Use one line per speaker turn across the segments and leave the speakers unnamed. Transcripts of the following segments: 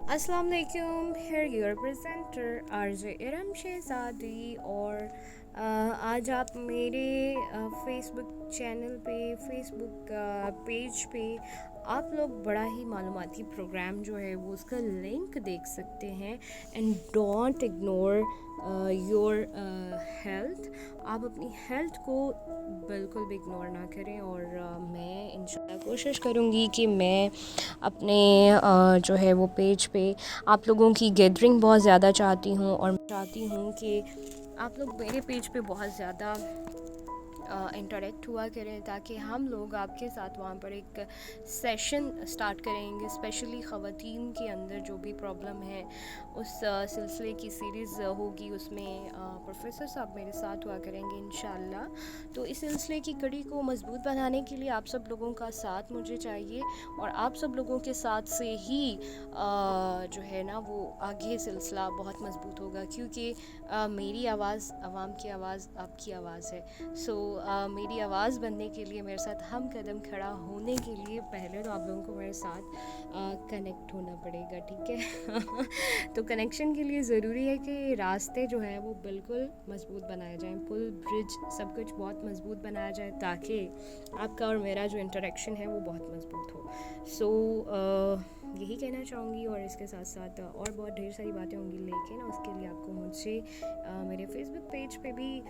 अस्सलाम वालेकुम, here your presenter RJ Iram Shahzadi. और आज आप मेरे फेसबुक चैनल पे, फेसबुक पेज पे आप लोग बड़ा ही मालूमाती प्रोग्राम जो है वो उसका लिंक देख सकते हैं। And don't ignore your health. आप अपनी हेल्थ को बिल्कुल भी इग्नोर ना करें। और मैं इंशाल्लाह कोशिश करूँगी कि मैं अपने जो है वो पेज पे आप लोगों की गैदरिंग बहुत ज़्यादा चाहती हूँ, और चाहती हूँ कि आप लोग मेरे पेज पे बहुत ज़्यादा इंटरेक्ट हुआ करें, ताकि हम लोग आपके साथ वहाँ पर एक सेशन स्टार्ट करेंगे, स्पेशली ख़वातीन के अंदर जो भी प्रॉब्लम है उस सिलसिले की सीरीज़ होगी। उसमें प्रोफेसर साहब मेरे साथ हुआ करेंगे इंशाल्लाह। तो इस सिलसिले की कड़ी को मज़बूत बनाने के लिए आप सब लोगों का साथ मुझे चाहिए, और आप सब लोगों के साथ से ही जो है ना वो आगे सिलसिला बहुत मज़बूत होगा, क्योंकि मेरी आवाज़ आवाम की आवाज़ आपकी आवाज़ है। सो मेरी आवाज़ बनने के लिए, मेरे साथ हम कदम खड़ा होने के लिए पहले तो आप लोगों को मेरे साथ कनेक्ट होना पड़ेगा, ठीक है। तो कनेक्शन के लिए ज़रूरी है कि रास्ते जो हैं वो बिल्कुल मज़बूत बनाए जाएं, पुल ब्रिज सब कुछ बहुत मज़बूत बनाया जाए, ताकि आपका और मेरा जो इंटरेक्शन है वो बहुत मज़बूत हो। सो यही कहना चाहूँगी, और इसके साथ साथ और बहुत ढेर सारी बातें होंगी, लेकिन उसके लिए आपको मुझे मेरे फेसबुक पेज पे भी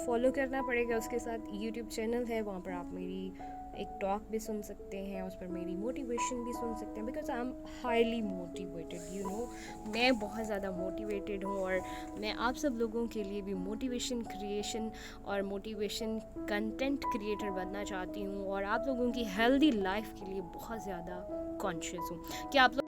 फॉलो करना पड़ेगा। उसके साथ यूट्यूब चैनल है, वहाँ पर आप मेरी एक टॉक भी सुन सकते हैं, उस पर मेरी मोटिवेशन भी सुन सकते हैं, because I am highly motivated, you know. मैं बहुत ज़्यादा मोटिवेटेड हूँ, और मैं आप सब लोगों के लिए भी मोटिवेशन क्रिएशन और मोटिवेशन कंटेंट क्रिएटर बनना चाहती हूँ, और आप लोगों की हेल्दी लाइफ के लिए बहुत ज़्यादा कॉन्शियस हूँ कि आप लोग